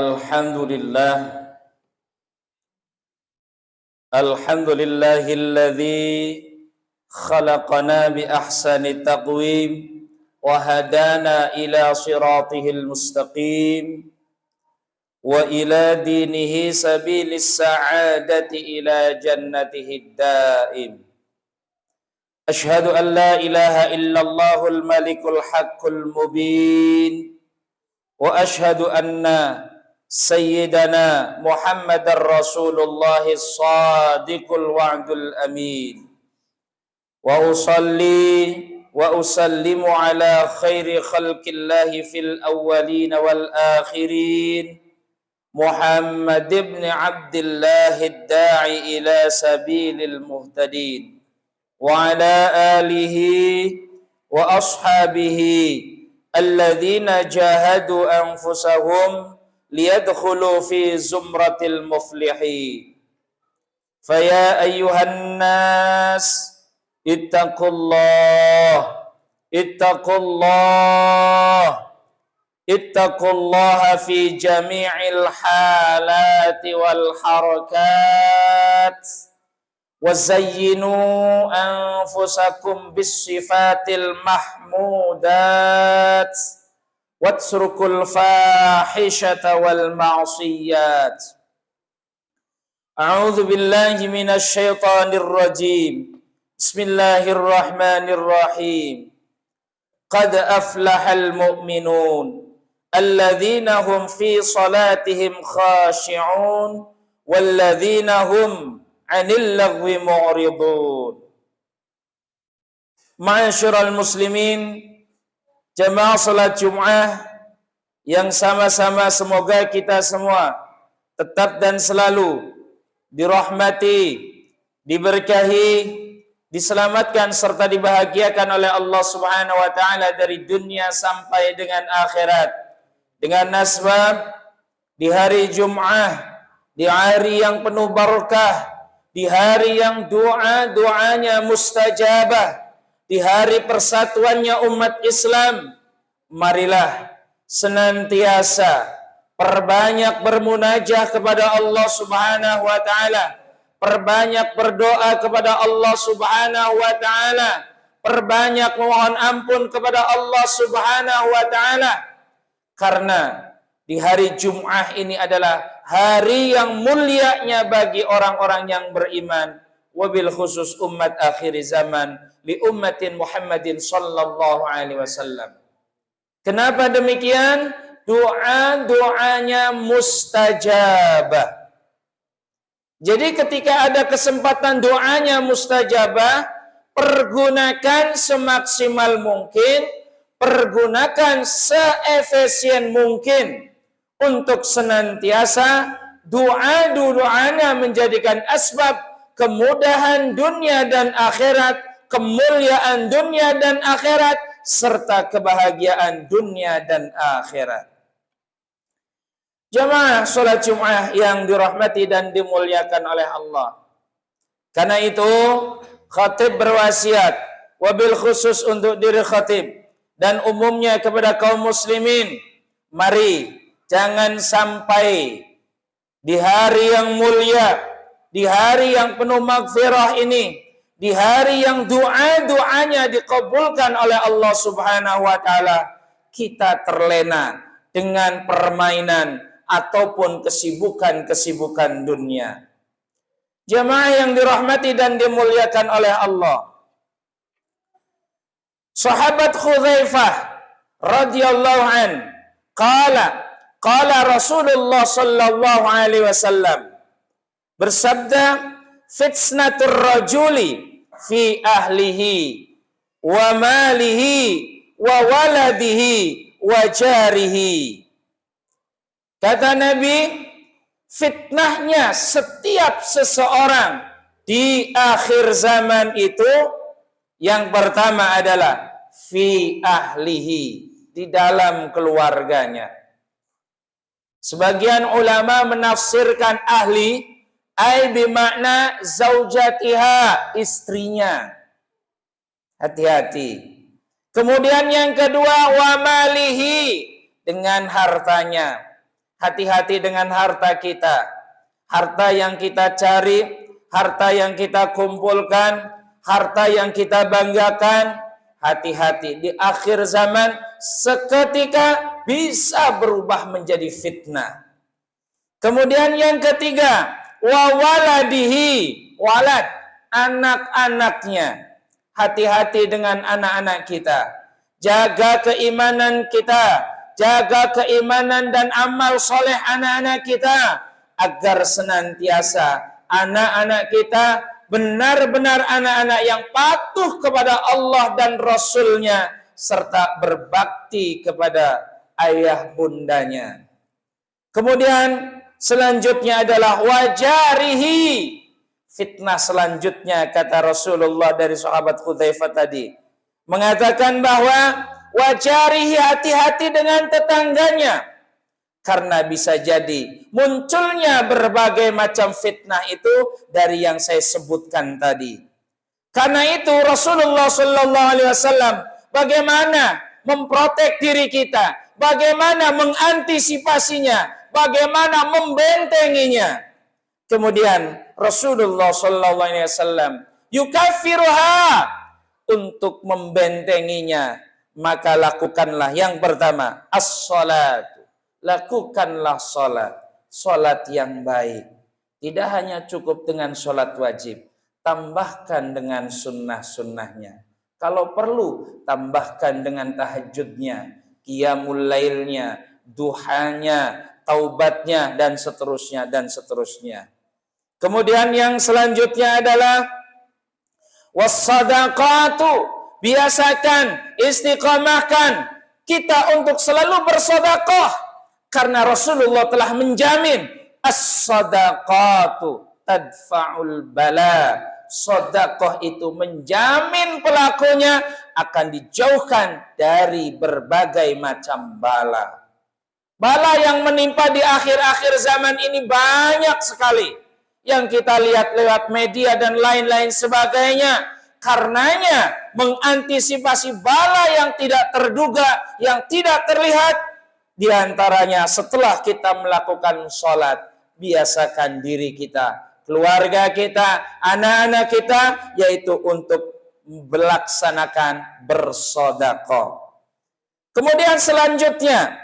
Alhamdulillah Alhamdulillahilladzi khalaqana bi ahsani taqwim wa hadana ila siratihil mustaqim wa ila dinihi sabilis sa'adati ila jannatihid daim. Ashhadu an la ilaha illallahul malikul haqqul mubin wa ashhadu anna Sayyidana Muhammadar Rasulullah Shadiqul Wa'dul Amin. Wa usalli wa usallimu ala khairi khalqillahi fil awwalin wal akhirin, Muhammad ibn Abdullah ad-da'i ila sabilil muhtadin, wa ala alihi wa ashabihi alladhina jahadu anfusahum liyadkhulu fi zumratil muflihin. Faya ayyuhan nas ittaqullaha fi jami'il halati wal harakat wa zayyinu anfusakum bis sifatil mahmudat watsrukul fahishata wal ma'siyat. A'udzu billahi minasy syaithanir rajim. Bismillahirrahmanirrahim. Qad aflahal mu'minun alladzina hum fi salatihim khashi'un walladzina hum 'anil lagwi mu'ridun. Ma'asyiral muslimin, jamaah salat Jum'ah yang sama-sama semoga kita semua tetap dan selalu dirahmati, diberkahi, diselamatkan serta dibahagiakan oleh Allah Subhanahu wa taala dari dunia sampai dengan akhirat. Dengan nasbab di hari Jum'ah, di hari yang penuh barakah, di hari yang doa-doanya mustajabah, di hari persatuannya umat Islam, marilah senantiasa perbanyak bermunajah kepada Allah Subhanahu wa taala, perbanyak berdoa kepada Allah Subhanahu wa taala, perbanyak memohon ampun kepada Allah Subhanahu wa taala, karena di hari Jum'ah ini adalah hari yang mulianya bagi orang-orang yang beriman, wabil khusus umat akhir zaman, li ummatin Muhammadin sallallahu alaihi wasallam. Kenapa demikian? Doa-doanya mustajabah. Jadi ketika ada kesempatan doanya mustajabah, pergunakan semaksimal mungkin, pergunakan seefisien mungkin untuk senantiasa doa-doanya menjadikan asbab kemudahan dunia dan akhirat, kemuliaan dunia dan akhirat, serta kebahagiaan dunia dan akhirat. Jamaah salat Jum'ah yang dirahmati dan dimuliakan oleh Allah. Karena itu khatib berwasiat, wabil khusus untuk diri khatib dan umumnya kepada kaum muslimin, mari jangan sampai di hari yang mulia, di hari yang penuh maghfirah ini, di hari yang doa-doanya dikabulkan oleh Allah Subhanahu wa taala, kita terlena dengan permainan ataupun kesibukan-kesibukan dunia. Jamaah yang dirahmati dan dimuliakan oleh Allah. Sahabat Hudzaifah radhiyallahu an qala Rasulullah sallallahu alaihi wasallam bersabda, fitnatur rajuli fi ahlihi wa malihi wa waladihi wa jarihi. Kata Nabi, fitnahnya setiap seseorang di akhir zaman itu, yang pertama adalah fi ahlihi, di dalam keluarganya. Sebagian ulama menafsirkan ahli ai bimakna zaujatiha, istrinya. Hati-hati. Kemudian yang kedua, wa malihi, dengan hartanya. Hati-hati dengan harta kita. Harta yang kita cari, harta yang kita kumpulkan, harta yang kita banggakan. Hati-hati, di akhir zaman seketika bisa berubah menjadi fitnah. Kemudian yang ketiga, wa waladihi, walad, anak-anaknya. Hati-hati dengan anak-anak kita. Jaga keimanan kita, jaga keimanan dan amal soleh anak-anak kita, agar senantiasa anak-anak kita benar-benar anak-anak yang patuh kepada Allah dan Rasul-Nya, serta berbakti kepada ayah bundanya. Kemudian selanjutnya adalah wajarihi. Fitnah selanjutnya, kata Rasulullah dari sahabat Hudzaifah tadi, mengatakan bahwa wajarihi, hati-hati dengan tetangganya. Karena bisa jadi munculnya berbagai macam fitnah itu dari yang saya sebutkan tadi. Karena itu Rasulullah Sallallahu Alaihi Wasallam bagaimana memprotek diri kita, bagaimana mengantisipasinya, bagaimana membentenginya. Kemudian Rasulullah Sallallahu Alaihi Wasallam yukafiruha, untuk membentenginya maka lakukanlah yang pertama as-salat. Lakukanlah salat yang baik. Tidak hanya cukup dengan salat wajib, tambahkan dengan sunnah-sunnahnya. Kalau perlu, tambahkan dengan tahajudnya, qiyamul lailnya, duhanya, taubatnya, dan seterusnya, dan seterusnya. Kemudian yang selanjutnya adalah wassadaqatu, biasakan, istiqamahkan kita untuk selalu bersedekah. Karena Rasulullah telah menjamin as-sadaqatu tadfa'ul bala. Sedekah itu menjamin pelakunya akan dijauhkan dari berbagai macam bala. Bala yang menimpa di akhir-akhir zaman ini banyak sekali. Yang kita lihat lewat media dan lain-lain sebagainya. Karenanya mengantisipasi bala yang tidak terduga, yang tidak terlihat, di antaranya setelah kita melakukan sholat, biasakan diri kita, keluarga kita, anak-anak kita, yaitu untuk melaksanakan bersedekah. Kemudian selanjutnya,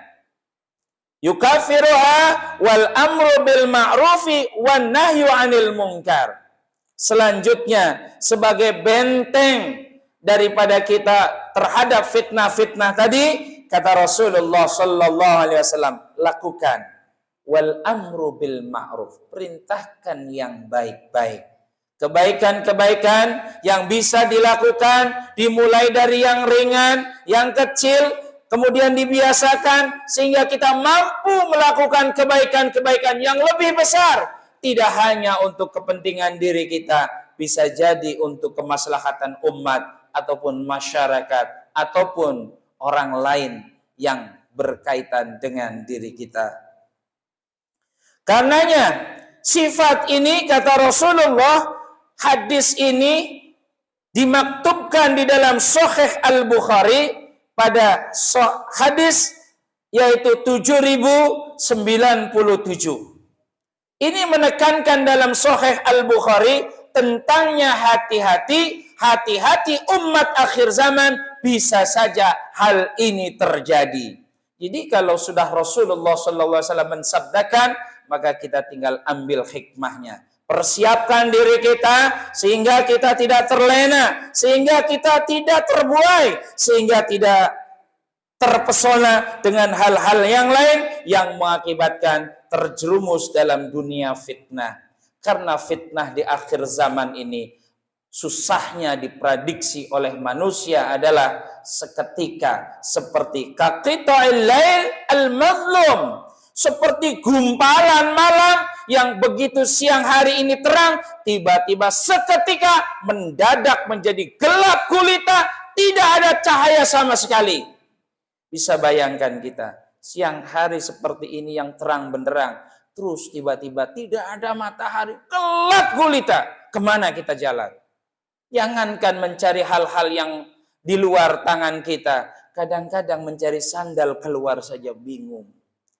yukafiruha wal amru bil ma'rufi wan nahyu 'anil munkar. Selanjutnya, sebagai benteng daripada kita terhadap fitnah-fitnah tadi, kata Rasulullah Sallallahu Alaihi Wasallam, lakukan wal amru bil ma'ruf, perintahkan yang baik-baik. Kebaikan-kebaikan yang bisa dilakukan dimulai dari yang ringan, yang kecil, kemudian dibiasakan sehingga kita mampu melakukan kebaikan-kebaikan yang lebih besar. Tidak hanya untuk kepentingan diri kita, bisa jadi untuk kemaslahatan umat ataupun masyarakat ataupun orang lain yang berkaitan dengan diri kita. Karenanya sifat ini, kata Rasulullah, hadis ini dimaktubkan di dalam Sahih Al-Bukhari pada hadis yaitu 7097. Ini menekankan dalam Sahih Al-Bukhari tentangnya hati-hati umat akhir zaman, bisa saja hal ini terjadi. Jadi kalau sudah Rasulullah SAW mensabdakan, maka kita tinggal ambil hikmahnya. Persiapkan diri kita sehingga kita tidak terlena, sehingga kita tidak terbuai, sehingga tidak terpesona dengan hal-hal yang lain yang mengakibatkan terjerumus dalam dunia fitnah. Karena fitnah di akhir zaman ini susahnya diprediksi oleh manusia adalah seketika seperti kaqita'il lail al-mazlum, seperti gumpalan malam yang begitu siang hari ini terang, tiba-tiba seketika mendadak menjadi gelap gulita, tidak ada cahaya sama sekali. Bisa bayangkan kita, siang hari seperti ini yang terang benderang, terus tiba-tiba tidak ada matahari, gelap gulita, kemana kita jalan? Jangankan mencari hal-hal yang di luar tangan kita, kadang-kadang mencari sandal keluar saja bingung.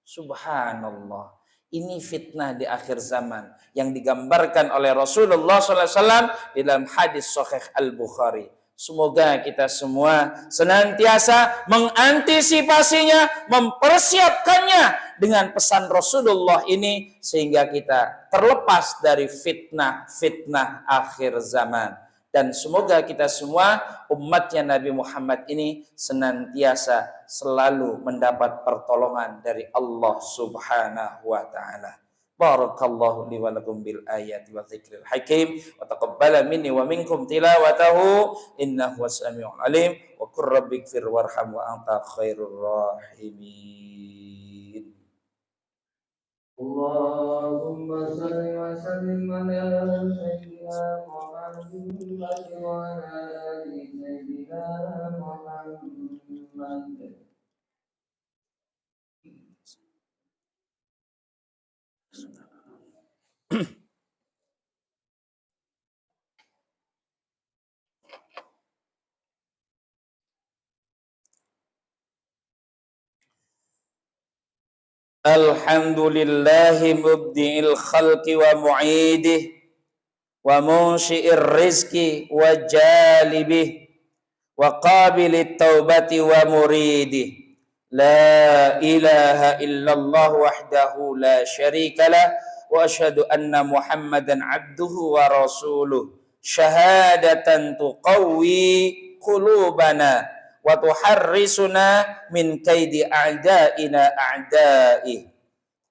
Subhanallah. Ini fitnah di akhir zaman yang digambarkan oleh Rasulullah SAW di dalam hadis Sahih Al-Bukhari. Semoga kita semua senantiasa mengantisipasinya, mempersiapkannya dengan pesan Rasulullah ini sehingga kita terlepas dari fitnah-fitnah akhir zaman. Dan semoga kita semua umatnya Nabi Muhammad ini senantiasa selalu mendapat pertolongan dari Allah Subhanahu wa taala. Barakallahu li wa lakum bil ayati wa dzikril hakim wa taqabbala minni wa minkum tilawatahu innahu was-sami'ul alim wa qur rabbighfir warham wa anta khairur rahimin. Allahumma salli wa sallim ala sayyidina Muhammad wa ala ali sayyidina Muhammad. Alhamdulillahi mubdi'il khalqi wa mu'idih wa munsyi'ir rizki wa jalibih wa qabilit taubati wa muridih. La ilaha illallah wahdahu la syarika lah wa asyhadu anna Muhammadan abduhu wa rasuluh syahadatan tuqawwi qulubana wa tuharrisuna min kaidi a'da'ina a'da'i.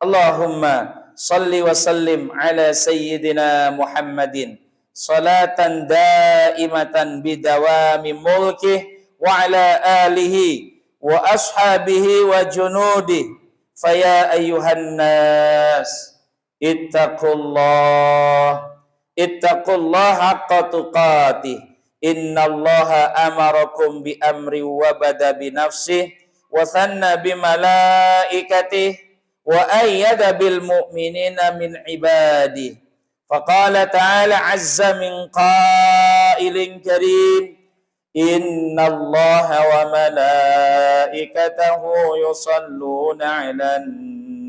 Allahumma salli wa sallim ala sayyidina Muhammadin salatan daimatan bidawami mulkih wa ala alihi wa ashabihi wa junudih. Faya ayyuhan nas ittaqullah haqqa tuqatih. Innallaha amarakum bi amri wa bada bi nafsih wa thanna bi malaikatih wa ayyada bil mu'minina min ibadih. Faqala ta'ala azza min qailin karim innallaha wa malaikatahu yusalluna 'alan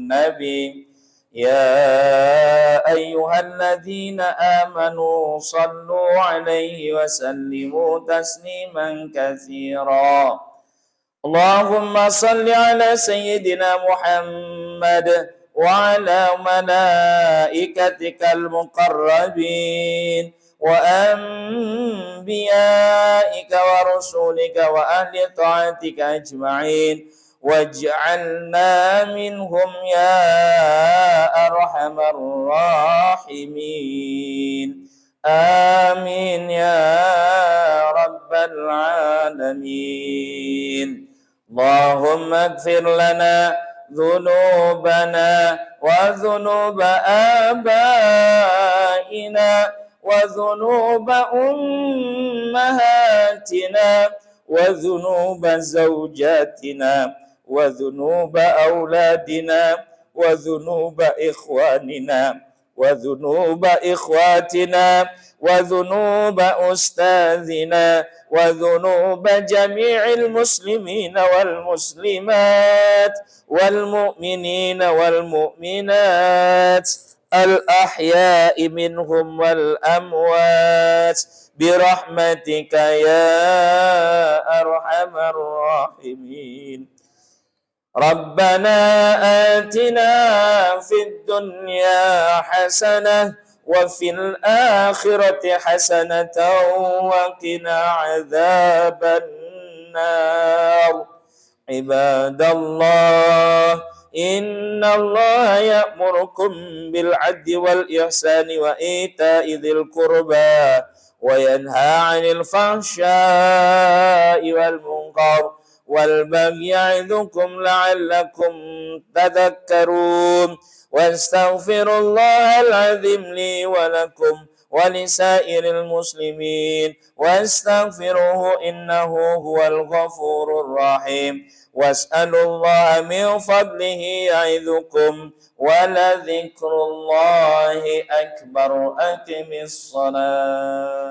nabi ya ayyuhalladzina amanu sallu 'alaihi wa sallimu tasliman katsira. Allahumma salli ala sayyidina Muhammad wa ala malaikatikal muqarrabin wa anbiya'ika wa rusulika wa ahli ta'atika ajma'in waj'alna minhum ya arhamar rahimin. Amin ya rabbal alamin. Allahumma ighfir lana dhunubana wa dhunuba abaina wa dhunuba ummahatina wa dhunuba zawjatina wa dhunuba auladina wa dhunuba ikhwanina wa dhunuba ikhwatina wa dhunuba ustadhina wa dhunuba jami'il muslimina wal muslimat wal mu'minina wal mu'minat al ahya'i minhum wal amwat birahmatika ya arhamar rahimin. Rabbana atina fid dunya hasanah wa fil akhirati hasanatan wa qina adzaban nar. Ibadallah, innallaha ya'murukum bil 'adli wal ihsani wa ita'i dzil qurba wa yanha 'anil fahsya'i wal munkar wal baghi ya'idukum la'allakum tadhakkarun. Wastaghfirullahal azim li wa lakum wa lisairil muslimin wastaghfiruhu innahu huwal ghafurur rahim. Was'alullaha min fadlihi ya'idukum wa la dzikrullahi akbar. Aqimis salat.